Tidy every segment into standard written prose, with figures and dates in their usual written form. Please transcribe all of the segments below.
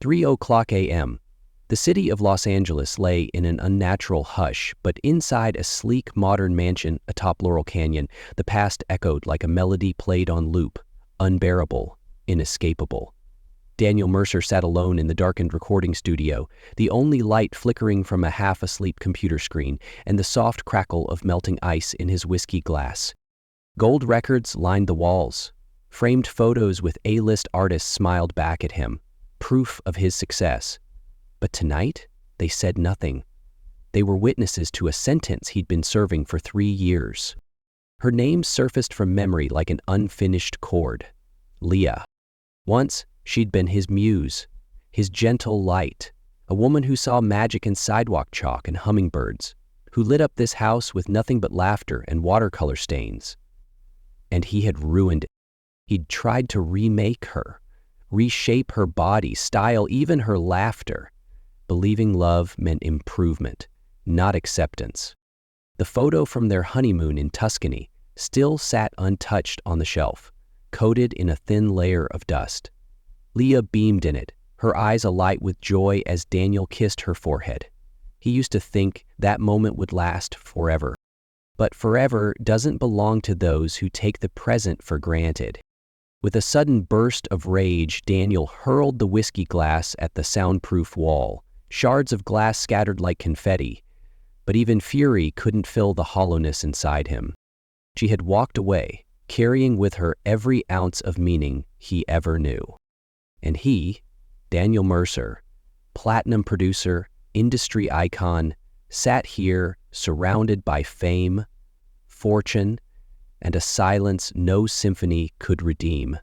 3:00 a.m. The city of Los Angeles lay in an unnatural hush, but inside a sleek, modern mansion atop Laurel Canyon, the past echoed like a melody played on loop, unbearable, inescapable. Daniel Mercer sat alone in the darkened recording studio, the only light flickering from a half-asleep computer screen and the soft crackle of melting ice in his whiskey glass. Gold records lined the walls. Framed photos with A-list artists smiled back at him, proof of his success. But tonight, they said nothing. They were witnesses to a sentence he'd been serving for 3 years. Her name surfaced from memory like an unfinished chord. Leah. Once, she'd been his muse, his gentle light, a woman who saw magic in sidewalk chalk and hummingbirds, who lit up this house with nothing but laughter and watercolor stains. And he had ruined it. He'd tried to remake her, reshape her body, style, even her laughter, believing love meant improvement, not acceptance. The photo from their honeymoon in Tuscany still sat untouched on the shelf, coated in a thin layer of dust. Leah beamed in it, her eyes alight with joy as Daniel kissed her forehead. He used to think that moment would last forever. But forever doesn't belong to those who take the present for granted. With a sudden burst of rage, Daniel hurled the whiskey glass at the soundproof wall, shards of glass scattered like confetti. But even fury couldn't fill the hollowness inside him. She had walked away, carrying with her every ounce of meaning he ever knew. And he, Daniel Mercer, platinum producer, industry icon, sat here surrounded by fame, fortune, and a silence no symphony could redeem.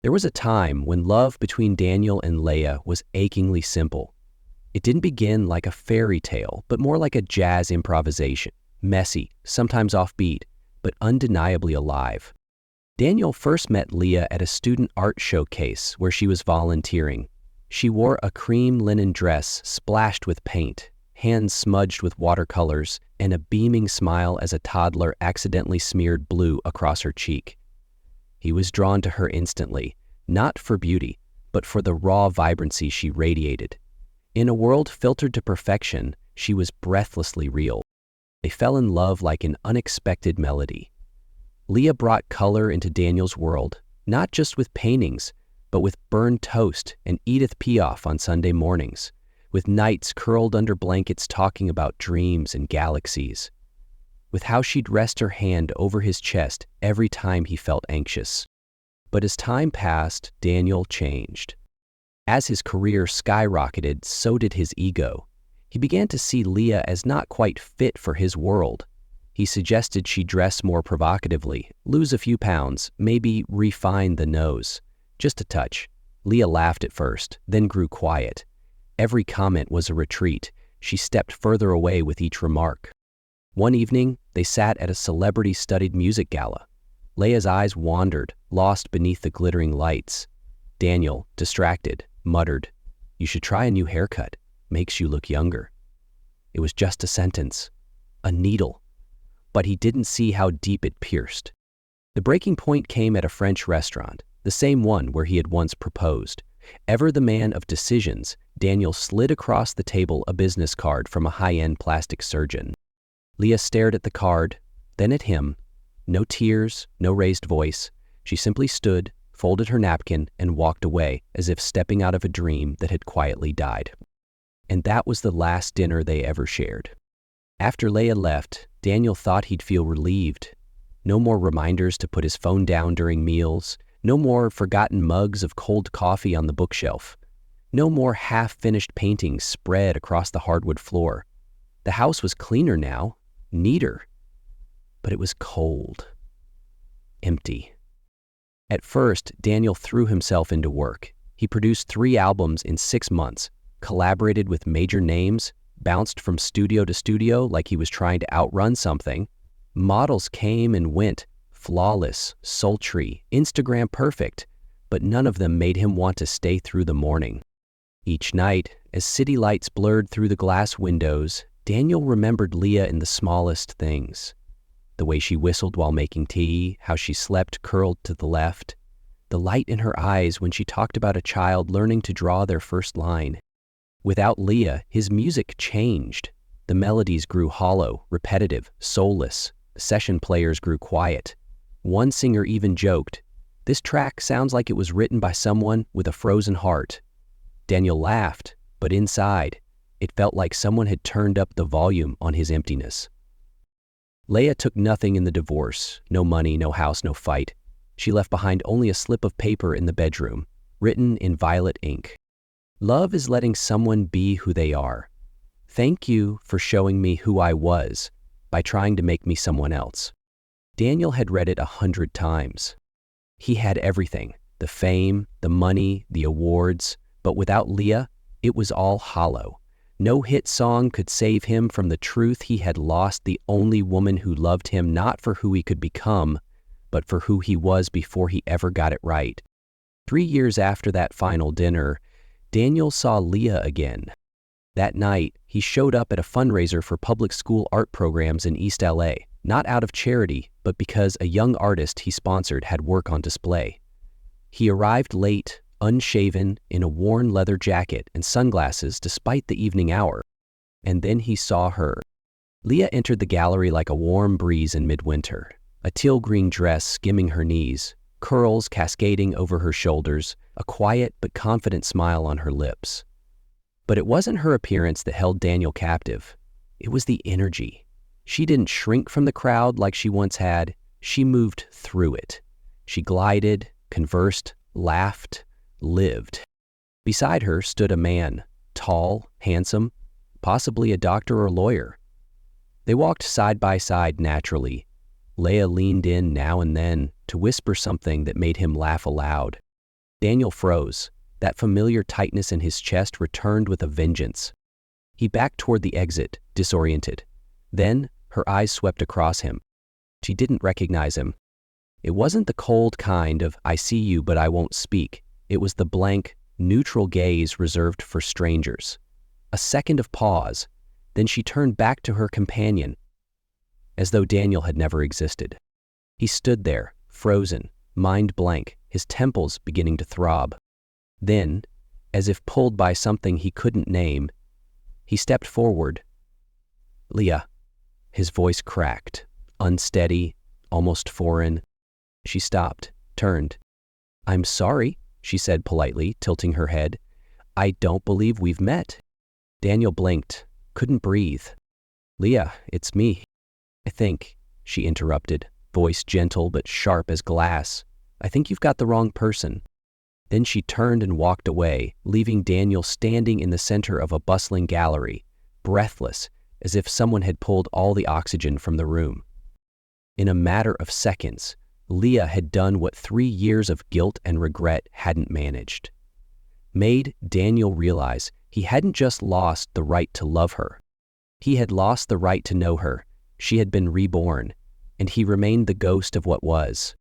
There was a time when love between Daniel and Leah was achingly simple. It didn't begin like a fairy tale, but more like a jazz improvisation, messy, sometimes offbeat, but undeniably alive. Daniel first met Leah at a student art showcase where she was volunteering. She wore a cream linen dress splashed with paint, hands smudged with watercolors, and a beaming smile as a toddler accidentally smeared blue across her cheek. He was drawn to her instantly, not for beauty, but for the raw vibrancy she radiated. In a world filtered to perfection, she was breathlessly real. They fell in love like an unexpected melody. Leah brought color into Daniel's world, not just with paintings, but with burned toast and Edith Piaf on Sunday mornings, with nights curled under blankets talking about dreams and galaxies, with how she'd rest her hand over his chest every time he felt anxious. But as time passed, Daniel changed. As his career skyrocketed, so did his ego. He began to see Leah as not quite fit for his world. He suggested she dress more provocatively, lose a few pounds, maybe refine the nose. Just a touch. Leah laughed at first, then grew quiet. Every comment was a retreat. She stepped further away with each remark. One evening, they sat at a celebrity-studied music gala. Leah's eyes wandered, lost beneath the glittering lights. Daniel, distracted, muttered, "You should try a new haircut. Makes you look younger." It was just a sentence, a needle, but he didn't see how deep it pierced. The breaking point came at a French restaurant, the same one where he had once proposed. Ever the man of decisions, Daniel slid across the table a business card from a high-end plastic surgeon. Leah stared at the card, then at him. No tears, no raised voice. She simply stood, folded her napkin, and walked away as if stepping out of a dream that had quietly died. And that was the last dinner they ever shared. After Leah left, Daniel thought he'd feel relieved. No more reminders to put his phone down during meals, no more forgotten mugs of cold coffee on the bookshelf, no more half-finished paintings spread across the hardwood floor. The house was cleaner now, neater, but it was cold, empty. At first, Daniel threw himself into work. He produced 3 albums in 6 months, collaborated with major names, bounced from studio to studio like he was trying to outrun something. Models came and went, flawless, sultry, Instagram perfect, but none of them made him want to stay through the morning. Each night, as city lights blurred through the glass windows, Daniel remembered Leah in the smallest things. The way she whistled while making tea, how she slept curled to the left. the light in her eyes when she talked about a child learning to draw their first line. Without Leah, his music changed. The melodies grew hollow, repetitive, soulless. Session players grew quiet. One singer even joked, "This track sounds like it was written by someone with a frozen heart." Daniel laughed, but inside, it felt like someone had turned up the volume on his emptiness. Leah took nothing in the divorce, no money, no house, no fight. She left behind only a slip of paper in the bedroom, written in violet ink. "Love is letting someone be who they are. Thank you for showing me who I was by trying to make me someone else." Daniel had read it 100 times. He had everything, the fame, the money, the awards, but without Leah, it was all hollow. No hit song could save him from the truth he had lost the only woman who loved him not for who he could become, but for who he was before he ever got it right. 3 years after that final dinner, Daniel saw Leah again. That night, he showed up at a fundraiser for public school art programs in East LA, not out of charity, but because a young artist he sponsored had work on display. He arrived late, unshaven, in a worn leather jacket and sunglasses despite the evening hour. And then he saw her. Leah entered the gallery like a warm breeze in midwinter, a teal green dress skimming her knees, curls cascading over her shoulders, a quiet but confident smile on her lips. But it wasn't her appearance that held Daniel captive. It was the energy. She didn't shrink from the crowd like she once had. She moved through it. She glided, conversed, laughed, lived. Beside her stood a man, tall, handsome, possibly a doctor or lawyer. They walked side by side naturally. Leah leaned in now and then to whisper something that made him laugh aloud. Daniel froze. That familiar tightness in his chest returned with a vengeance. He backed toward the exit, disoriented. Then her eyes swept across him. She didn't recognize him. It wasn't the cold kind of "I see you but I won't speak." It was the blank, neutral gaze reserved for strangers. A second of pause, then she turned back to her companion, as though Daniel had never existed. He stood there, frozen, mind blank, his temples beginning to throb. Then, as if pulled by something he couldn't name, he stepped forward. "Leah." His voice cracked, unsteady, almost foreign. She stopped, turned. "I'm sorry," she said politely, tilting her head. "I don't believe we've met." Daniel blinked, couldn't breathe. "Leah, it's me." "I think," she interrupted, voice gentle but sharp as glass. "I think you've got the wrong person." Then she turned and walked away, leaving Daniel standing in the center of a bustling gallery, breathless, as if someone had pulled all the oxygen from the room. In a matter of seconds, Leah had done what 3 years of guilt and regret hadn't managed. Made Daniel realize he hadn't just lost the right to love her. He had lost the right to know her. She had been reborn, and he remained the ghost of what was.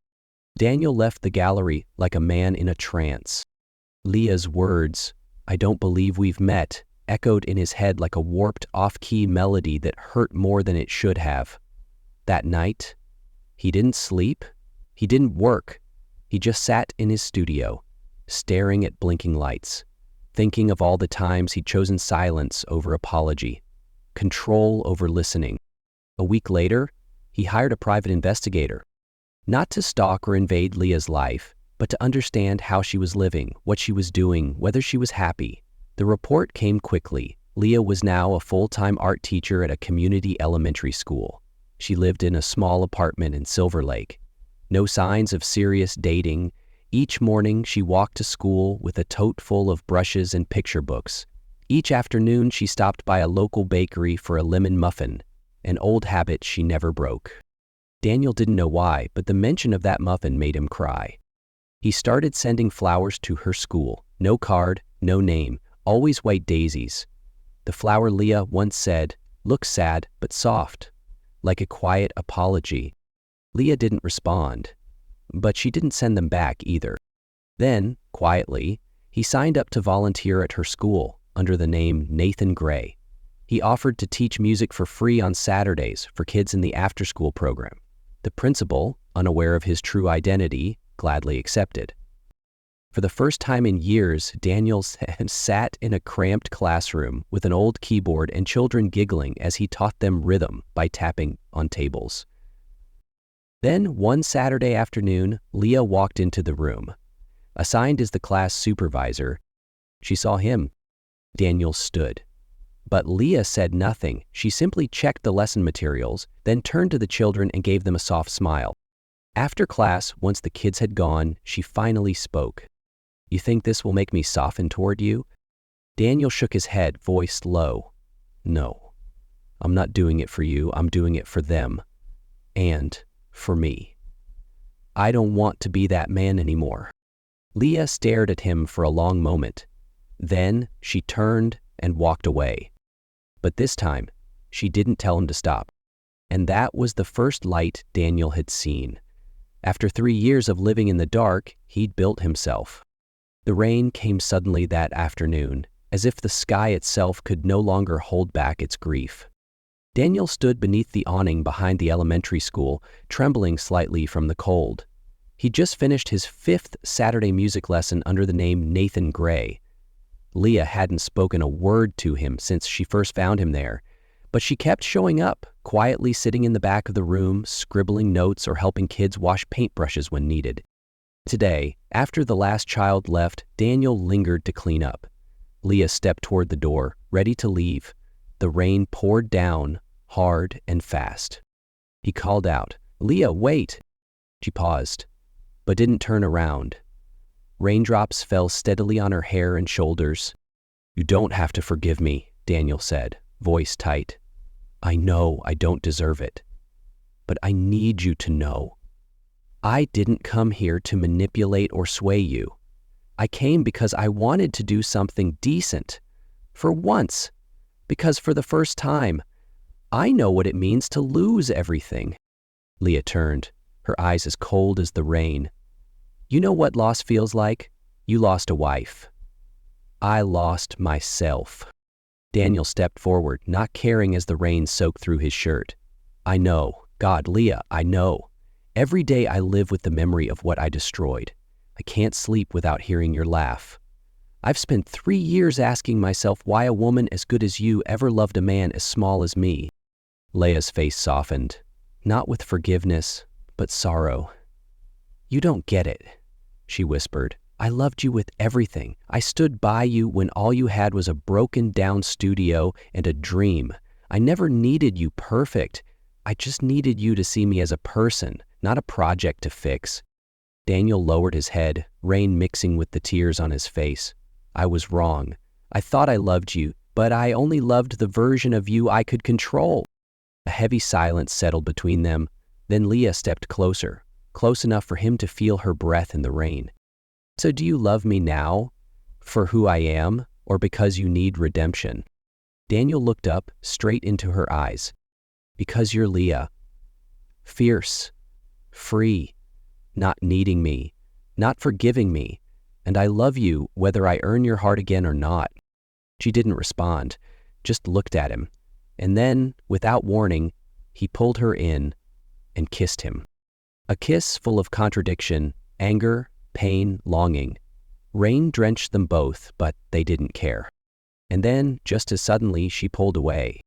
Daniel left the gallery like a man in a trance. Leah's words, "I don't believe we've met," echoed in his head like a warped, off-key melody that hurt more than it should have. That night, he didn't sleep, he didn't work, he just sat in his studio, staring at blinking lights, thinking of all the times he'd chosen silence over apology, control over listening. A week later, he hired a private investigator. Not to stalk or invade Leah's life, but to understand how she was living, what she was doing, whether she was happy. The report came quickly. Leah was now a full-time art teacher at a community elementary school. She lived in a small apartment in Silver Lake. No signs of serious dating. Each morning she walked to school with a tote full of brushes and picture books. Each afternoon she stopped by a local bakery for a lemon muffin, an old habit she never broke. Daniel didn't know why, but the mention of that muffin made him cry. He started sending flowers to her school. No card, no name, always white daisies. The flower, Leah once said, looked sad but soft, like a quiet apology. Leah didn't respond, but she didn't send them back either. Then, quietly, he signed up to volunteer at her school under the name Nathan Gray. He offered to teach music for free on Saturdays for kids in the after-school program. The principal, unaware of his true identity, gladly accepted. For the first time in years, Daniel sat in a cramped classroom with an old keyboard and children giggling as he taught them rhythm by tapping on tables. Then, one Saturday afternoon, Leah walked into the room. Assigned as the class supervisor, she saw him. Daniel stood. But Leah said nothing. She simply checked the lesson materials, then turned to the children and gave them a soft smile. After class, once the kids had gone, she finally spoke. "You think this will make me soften toward you?" Daniel shook his head, voiced low. "No. I'm not doing it for you. I'm doing it for them. And for me. I don't want to be that man anymore." Leah stared at him for a long moment. Then she turned and walked away. But this time, she didn't tell him to stop. And that was the first light Daniel had seen. After 3 years of living in the dark, he'd built himself. The rain came suddenly that afternoon, as if the sky itself could no longer hold back its grief. Daniel stood beneath the awning behind the elementary school, trembling slightly from the cold. He'd just finished his 5th Saturday music lesson under the name Nathan Gray. Leah hadn't spoken a word to him since she first found him there, but she kept showing up, quietly sitting in the back of the room, scribbling notes or helping kids wash paintbrushes when needed. Today, after the last child left, Daniel lingered to clean up. Leah stepped toward the door, ready to leave. The rain poured down, hard and fast. He called out, "Leah, wait!" She paused, but didn't turn around. Raindrops fell steadily on her hair and shoulders. "You don't have to forgive me," Daniel said, voice tight. "I know I don't deserve it. But I need you to know. I didn't come here to manipulate or sway you. I came because I wanted to do something decent. For once. Because for the first time, I know what it means to lose everything." Leah turned, her eyes as cold as the rain. "You know what loss feels like? You lost a wife. I lost myself." Daniel stepped forward, not caring as the rain soaked through his shirt. "I know. God, Leah, I know. Every day I live with the memory of what I destroyed. I can't sleep without hearing your laugh. I've spent 3 years asking myself why a woman as good as you ever loved a man as small as me." Leah's face softened, not with forgiveness, but sorrow. "You don't get it," she whispered. "I loved you with everything. I stood by you when all you had was a broken-down studio and a dream. I never needed you perfect. I just needed you to see me as a person, not a project to fix." Daniel lowered his head, rain mixing with the tears on his face. "I was wrong. I thought I loved you, but I only loved the version of you I could control." A heavy silence settled between them. Then Leah stepped closer, close enough for him to feel her breath in the rain. "So do you love me now, for who I am, or because you need redemption?" Daniel looked up, straight into her eyes. "Because you're Leah. Fierce, free, not needing me, not forgiving me, and I love you whether I earn your heart again or not." She didn't respond, just looked at him, and then, without warning, he pulled her in and kissed him. A kiss full of contradiction, anger, pain, longing. Rain drenched them both, but they didn't care. And then, just as suddenly, she pulled away.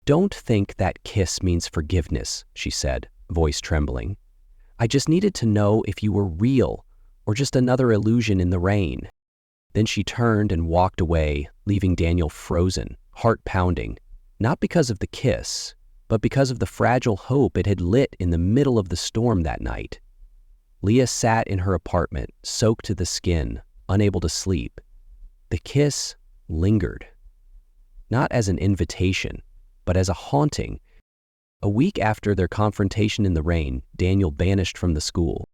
"Don't think that kiss means forgiveness," she said, voice trembling. "I just needed to know if you were real or just another illusion in the rain." Then she turned and walked away, leaving Daniel frozen, heart pounding, not because of the kiss, but because of the fragile hope it had lit in the middle of the storm that night. Leah sat in her apartment, soaked to the skin, unable to sleep. The kiss lingered, not as an invitation, but as a haunting. A week after their confrontation in the rain, Daniel vanished from the school.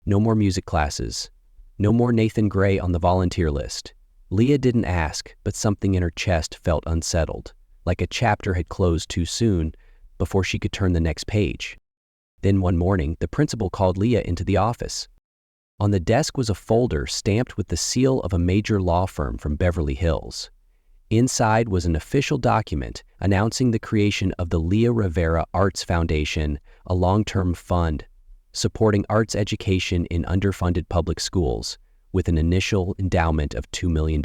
No more music classes. No more Nathan Gray on the volunteer list. Leah didn't ask, but something in her chest felt unsettled, like a chapter had closed too soon before she could turn the next page. Then one morning, the principal called Leah into the office. On the desk was a folder stamped with the seal of a major law firm from Beverly Hills. Inside was an official document announcing the creation of the Leah Rivera Arts Foundation, a long-term fund supporting arts education in underfunded public schools, with an initial endowment of $2 million.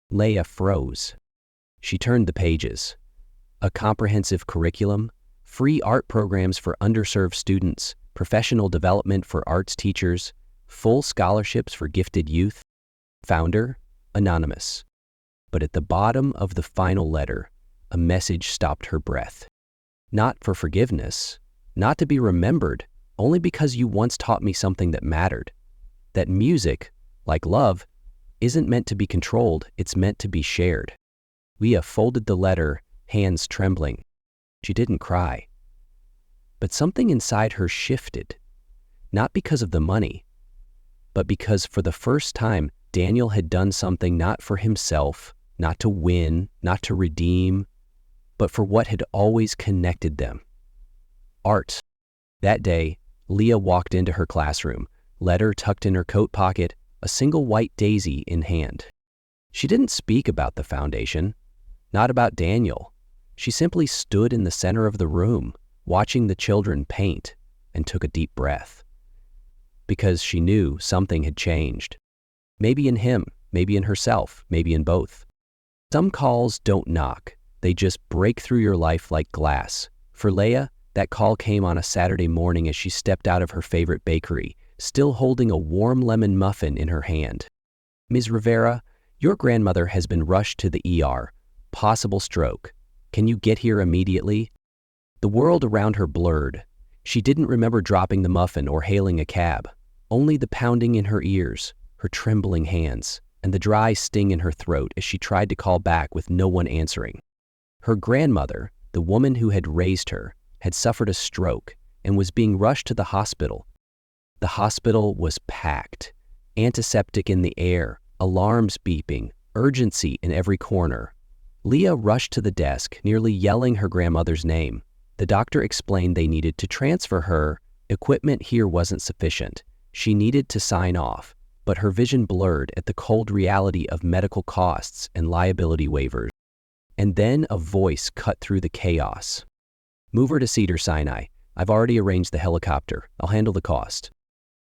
Leah froze. She turned the pages. A comprehensive curriculum, free art programs for underserved students, professional development for arts teachers, full scholarships for gifted youth. Founder, anonymous. But at the bottom of the final letter, a message stopped her breath. Not for forgiveness, not to be remembered, only because you once taught me something that mattered. That music, like love, isn't meant to be controlled, it's meant to be shared. Leah folded the letter, hands trembling. She didn't cry. But something inside her shifted, not because of the money, but because for the first time, Daniel had done something not for himself, not to win, not to redeem, but for what had always connected them. Art. That day, Leah walked into her classroom, letter tucked in her coat pocket, a single white daisy in hand. She didn't speak about the foundation, not about Daniel. She simply stood in the center of the room, watching the children paint, and took a deep breath. Because she knew something had changed. Maybe in him, maybe in herself, maybe in both. Some calls don't knock, they just break through your life like glass. For Leah, that call came on a Saturday morning as she stepped out of her favorite bakery, still holding a warm lemon muffin in her hand. Ms. Rivera, your grandmother has been rushed to the ER. Possible stroke. Can you get here immediately? The world around her blurred. She didn't remember dropping the muffin or hailing a cab. Only the pounding in her ears, her trembling hands, and the dry sting in her throat as she tried to call back with no one answering. Her grandmother, the woman who had raised her, had suffered a stroke and was being rushed to the hospital. The hospital was packed, antiseptic in the air, alarms beeping, urgency in every corner. Leah rushed to the desk, nearly yelling her grandmother's name. The doctor explained they needed to transfer her. Equipment here wasn't sufficient. She needed to sign off, but her vision blurred at the cold reality of medical costs and liability waivers. And then a voice cut through the chaos. Move her to Cedars-Sinai. I've already arranged the helicopter. I'll handle the cost.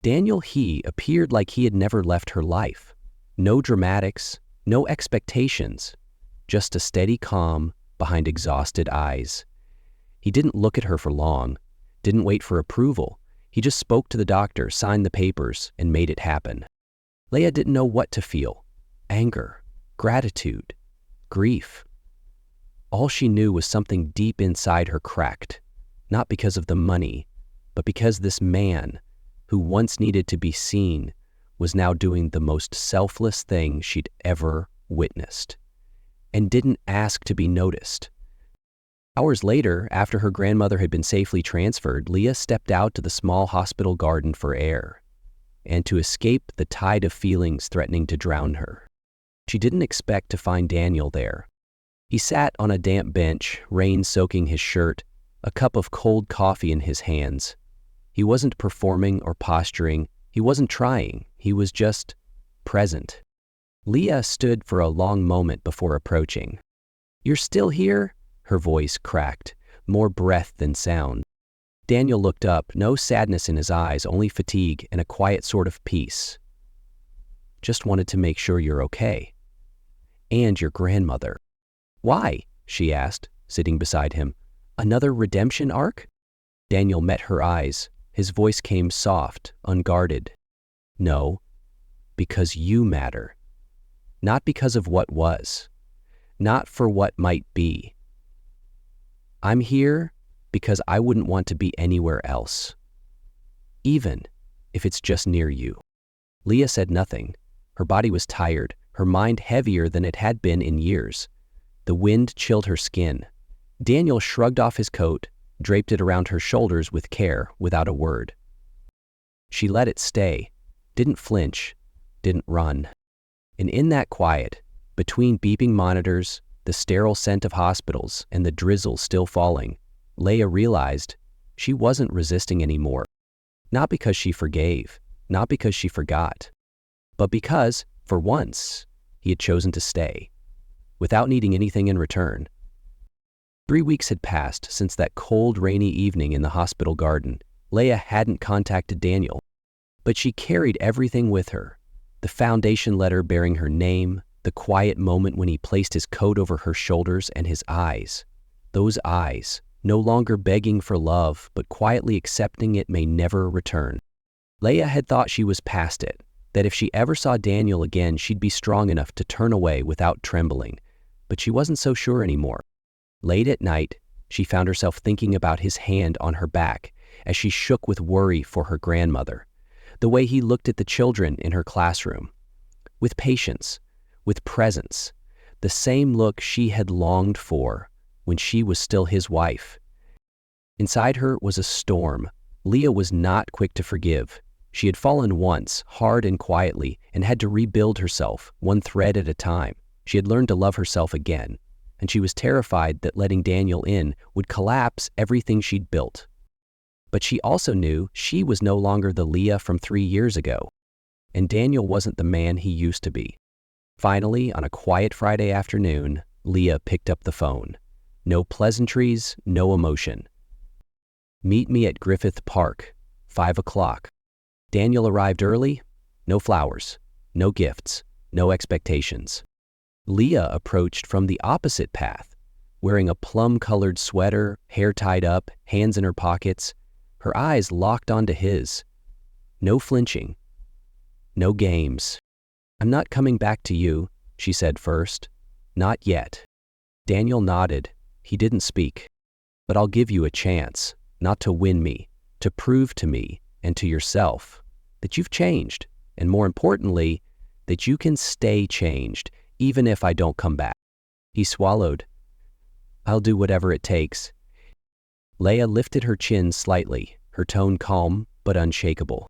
Daniel He appeared like he had never left her life. No dramatics, no expectations, just a steady calm behind exhausted eyes. He didn't look at her for long, didn't wait for approval. He just spoke to the doctor, signed the papers, and made it happen. Leah didn't know what to feel. Anger, gratitude, grief. All she knew was something deep inside her cracked, not because of the money, but because this man, who once needed to be seen, was now doing the most selfless thing she'd ever witnessed, and didn't ask to be noticed. Hours later, after her grandmother had been safely transferred, Leah stepped out to the small hospital garden for air, and to escape the tide of feelings threatening to drown her. She didn't expect to find Daniel there. He sat on a damp bench, rain soaking his shirt, a cup of cold coffee in his hands. He wasn't performing or posturing. He wasn't trying. He was just present. Leah stood for a long moment before approaching. "You're still here?" Her voice cracked, more breath than sound. Daniel looked up, no sadness in his eyes, only fatigue and a quiet sort of peace. "Just wanted to make sure you're okay. And your grandmother." "Why?" she asked, sitting beside him. "Another redemption arc?" Daniel met her eyes. His voice came soft, unguarded. "No, because you matter. Not because of what was. Not for what might be. I'm here because I wouldn't want to be anywhere else. Even if it's just near you." Leah said nothing. Her body was tired, her mind heavier than it had been in years. The wind chilled her skin. Daniel shrugged off his coat, draped it around her shoulders with care, without a word. She let it stay, didn't flinch, didn't run. And in that quiet, between beeping monitors, the sterile scent of hospitals, and the drizzle still falling, Leah realized she wasn't resisting anymore. Not because she forgave, not because she forgot, but because, for once, he had chosen to stay, without needing anything in return. 3 weeks had passed since that cold, rainy evening in the hospital garden. Leah hadn't contacted Daniel, but she carried everything with her. The foundation letter bearing her name, the quiet moment when he placed his coat over her shoulders, and his eyes. Those eyes, no longer begging for love, but quietly accepting it may never return. Leah had thought she was past it, that if she ever saw Daniel again, she'd be strong enough to turn away without trembling. But she wasn't so sure anymore. Late at night, she found herself thinking about his hand on her back as she shook with worry for her grandmother, the way he looked at the children in her classroom. With patience, with presence, the same look she had longed for when she was still his wife. Inside her was a storm. Leah was not quick to forgive. She had fallen once, hard and quietly, and had to rebuild herself, one thread at a time. She had learned to love herself again, and she was terrified that letting Daniel in would collapse everything she'd built. But she also knew she was no longer the Leah from 3 years ago, and Daniel wasn't the man he used to be. Finally, on a quiet Friday afternoon, Leah picked up the phone. No pleasantries, no emotion. "Meet me at Griffith Park, 5 o'clock. Daniel arrived early, no flowers, no gifts, no expectations. Leah approached from the opposite path, wearing a plum-colored sweater, hair tied up, hands in her pockets, her eyes locked onto his. No flinching, no games. "I'm not coming back to you," she said first. "Not yet." Daniel nodded. He didn't speak. "But I'll give you a chance, not to win me, to prove to me and to yourself that you've changed, and more importantly, that you can stay changed, even if I don't come back." He swallowed. "I'll do whatever it takes." Leah lifted her chin slightly, her tone calm but unshakable.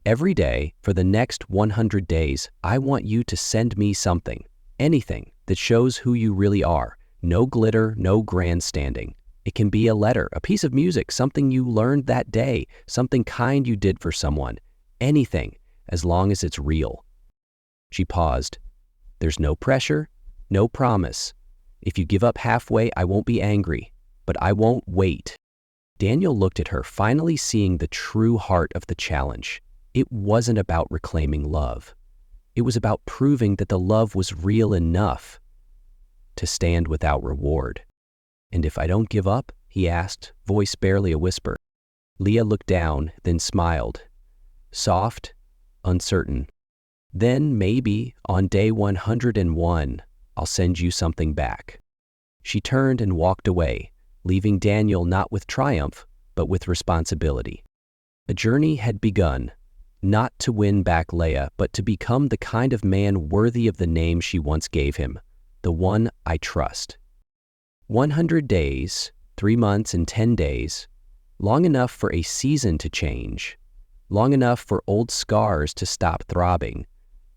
"Every day, for the next 100 days, I want you to send me something, anything that shows who you really are. No glitter, no grandstanding. It can be a letter, a piece of music, something you learned that day, something kind you did for someone. Anything, as long as it's real." She paused. "There's no pressure, no promise. If you give up halfway, I won't be angry, but I won't wait." Daniel looked at her, finally seeing the true heart of the challenge. It wasn't about reclaiming love. It was about proving that the love was real enough to stand without reward. "And if I don't give up?" he asked, voice barely a whisper. Leah looked down, then smiled. Soft, uncertain. "Then maybe, on day 101, I'll send you something back." She turned and walked away, leaving Daniel not with triumph, but with responsibility. A journey had begun, not to win back Leah, but to become the kind of man worthy of the name she once gave him, the one I trust. 100 days, 3 months and 10 days, long enough for a season to change, long enough for old scars to stop throbbing,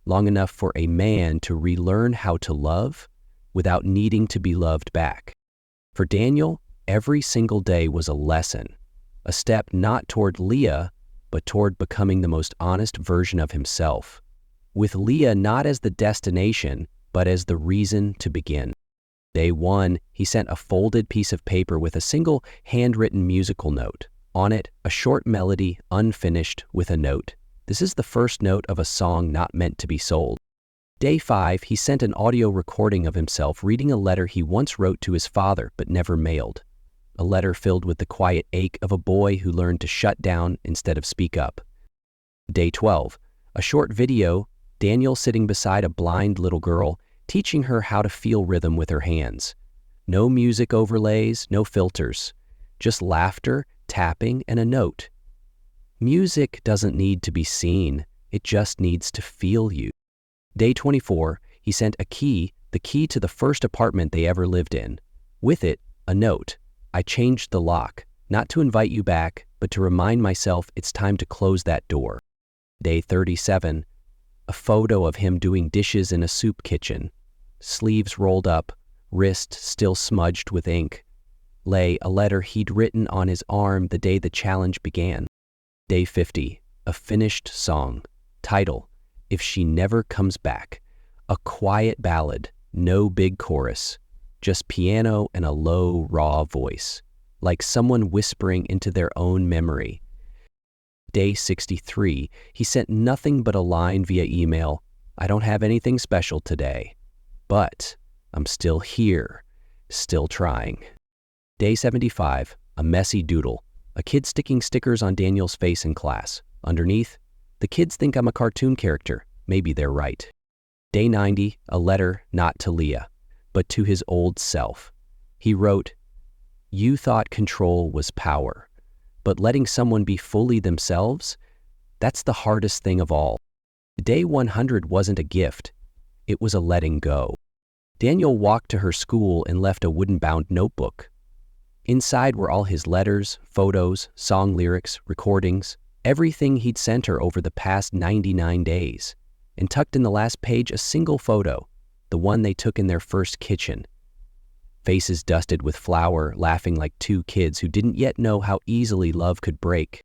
long enough for a man to relearn how to love without needing to be loved back. For Daniel, every single day was a lesson, a step not toward Leah, but toward becoming the most honest version of himself, with Leah not as the destination, but as the reason to begin. Day 1, he sent a folded piece of paper with a single handwritten musical note. On it, a short melody, unfinished, with a note. "This is the first note of a song not meant to be sold." Day 5, he sent an audio recording of himself reading a letter he once wrote to his father but never mailed. A letter filled with the quiet ache of a boy who learned to shut down instead of speak up. Day 12, a short video, Daniel sitting beside a blind little girl, teaching her how to feel rhythm with her hands. No music overlays, no filters, just laughter, tapping, and a note. Music doesn't need to be seen, it just needs to feel you. Day 24, he sent a key, the key to the first apartment they ever lived in. With it, a note. "I changed the lock, not to invite you back, but to remind myself it's time to close that door." Day 37, a photo of him doing dishes in a soup kitchen, sleeves rolled up, wrist still smudged with ink. Lay a letter he'd written on his arm the day the challenge began. Day 50, a finished song. Title, "If She Never Comes Back." A quiet ballad, no big chorus, just piano and a low, raw voice, like someone whispering into their own memory. Day 63, he sent nothing but a line via email, I don't have anything special today, but I'm still here, still trying. Day 75, a messy doodle. A kid sticking stickers on Daniel's face in class. Underneath, the kids think I'm a cartoon character. Maybe they're right. Day 90, a letter not to Leah, but to his old self. He wrote, "You thought control was power, but letting someone be fully themselves, that's the hardest thing of all." Day 100 wasn't a gift. It was a letting go. Daniel walked to her school and left a wooden-bound notebook. Inside were all his letters, photos, song lyrics, recordings, everything he'd sent her over the past 99 days. And tucked in the last page a single photo, the one they took in their first kitchen. Faces dusted with flour, laughing like two kids who didn't yet know how easily love could break.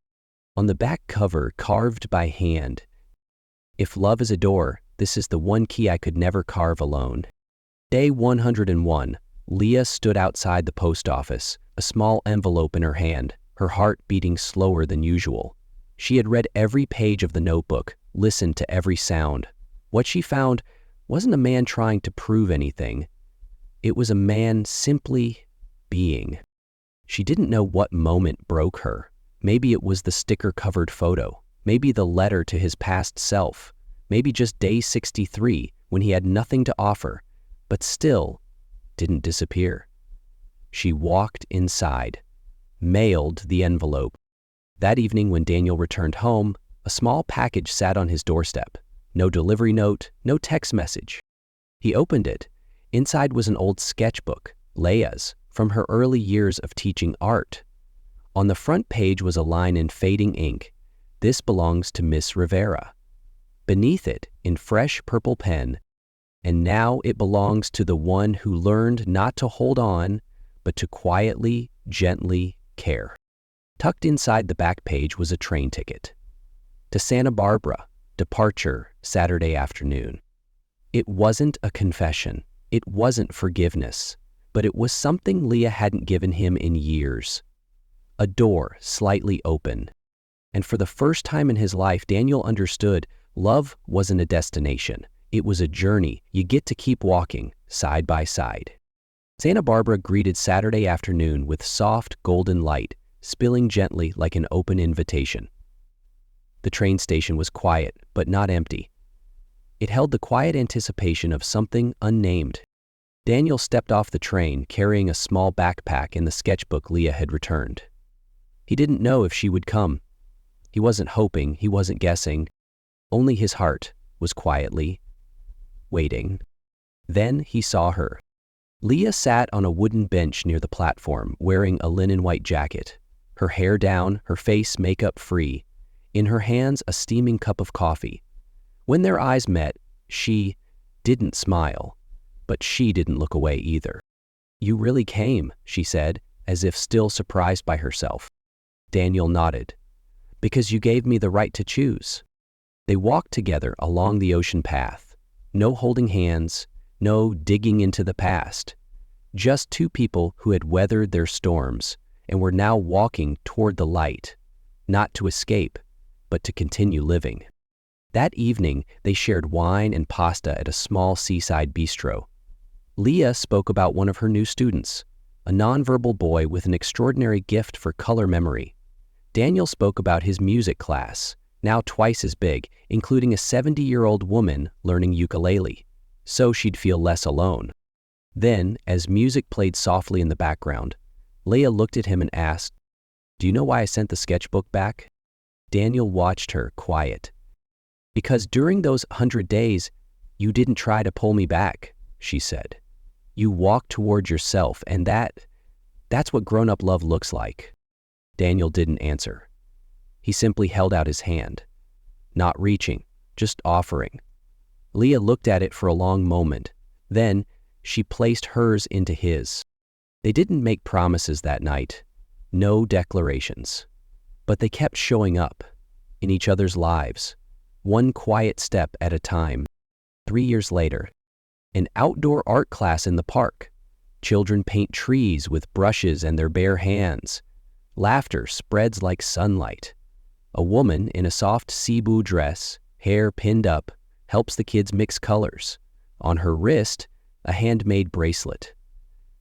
On the back cover, carved by hand, "If love is a door, this is the one key I could never carve alone." Day 101, Leah stood outside the post office, a small envelope in her hand, her heart beating slower than usual. She had read every page of the notebook, listened to every sound. What she found wasn't a man trying to prove anything. It was a man simply being. She didn't know what moment broke her. Maybe it was the sticker-covered photo. Maybe the letter to his past self. Maybe just day 63, when he had nothing to offer, but still didn't disappear. She walked inside, mailed the envelope. That evening when Daniel returned home, a small package sat on his doorstep. No delivery note, no text message. He opened it. Inside was an old sketchbook, Leah's, from her early years of teaching art. On the front page was a line in fading ink, "This belongs to Miss Rivera." Beneath it, in fresh purple pen, "And now it belongs to the one who learned not to hold on, but to quietly, gently care." Tucked inside the back page was a train ticket. To Santa Barbara, departure Saturday afternoon. It wasn't a confession. It wasn't forgiveness. But it was something Leah hadn't given him in years. A door slightly open. And for the first time in his life, Daniel understood love wasn't a destination. It was a journey you get to keep walking side by side. Santa Barbara greeted Saturday afternoon with soft golden light, spilling gently like an open invitation. The train station was quiet, but not empty. It held the quiet anticipation of something unnamed. Daniel stepped off the train, carrying a small backpack and the sketchbook Leah had returned. He didn't know if she would come. He wasn't hoping, he wasn't guessing. Only his heart was quietly waiting. Then he saw her. Leah sat on a wooden bench near the platform, wearing a linen white jacket, her hair down, her face makeup free. In her hands, a steaming cup of coffee. When their eyes met, she didn't smile, but she didn't look away either. "You really came," she said, as if still surprised by herself. Daniel nodded. "Because you gave me the right to choose." They walked together along the ocean path. No holding hands, no digging into the past. Just two people who had weathered their storms and were now walking toward the light, not to escape, but to continue living. That evening, they shared wine and pasta at a small seaside bistro. Leah spoke about one of her new students, a nonverbal boy with an extraordinary gift for color memory. Daniel spoke about his music class, now twice as big, including a 70-year-old woman learning ukulele, so she'd feel less alone. Then, as music played softly in the background, Leah looked at him and asked, "Do you know why I sent the sketchbook back?" Daniel watched her, quiet. "Because during those 100 days, you didn't try to pull me back," she said. "You walked toward yourself, and that's what grown-up love looks like." Daniel didn't answer. He simply held out his hand, not reaching, just offering. Leah looked at it for a long moment. Then, she placed hers into his. They didn't make promises that night, no declarations. But they kept showing up, in each other's lives, one quiet step at a time. 3 years later, an outdoor art class in the park. Children paint trees with brushes and their bare hands. Laughter spreads like sunlight. A woman in a soft cebu dress, hair pinned up, helps the kids mix colors. On her wrist, a handmade bracelet.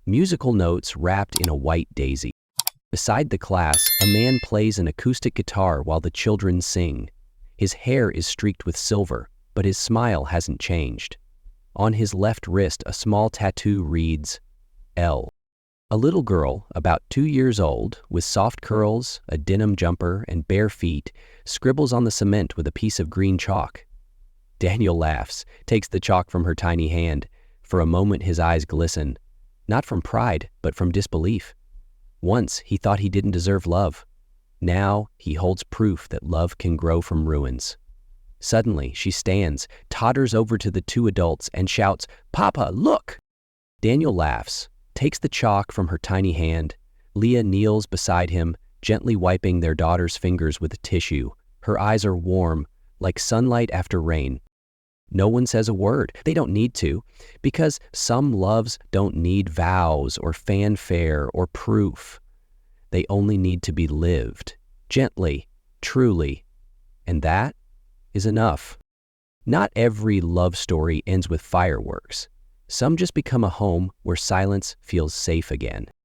Musical notes wrapped in a white daisy. Beside the class, a man plays an acoustic guitar while the children sing. His hair is streaked with silver, but his smile hasn't changed. On his left wrist, a small tattoo reads, L. A little girl, about 2 years old, with soft curls, a denim jumper, and bare feet, scribbles on the cement with a piece of green chalk. Daniel laughs, takes the chalk from her tiny hand. For a moment his eyes glisten, not from pride, but from disbelief. Once he thought he didn't deserve love. Now he holds proof that love can grow from ruins. Suddenly she stands, totters over to the two adults, and shouts, "Papa, look!" Daniel laughs, takes the chalk from her tiny hand. Leah kneels beside him, gently wiping their daughter's fingers with a tissue. Her eyes are warm, like sunlight after rain. No one says a word. They don't need to, because some loves don't need vows or fanfare or proof. They only need to be lived, gently, truly, and that is enough. Not every love story ends with fireworks. Some just become a home where silence feels safe again.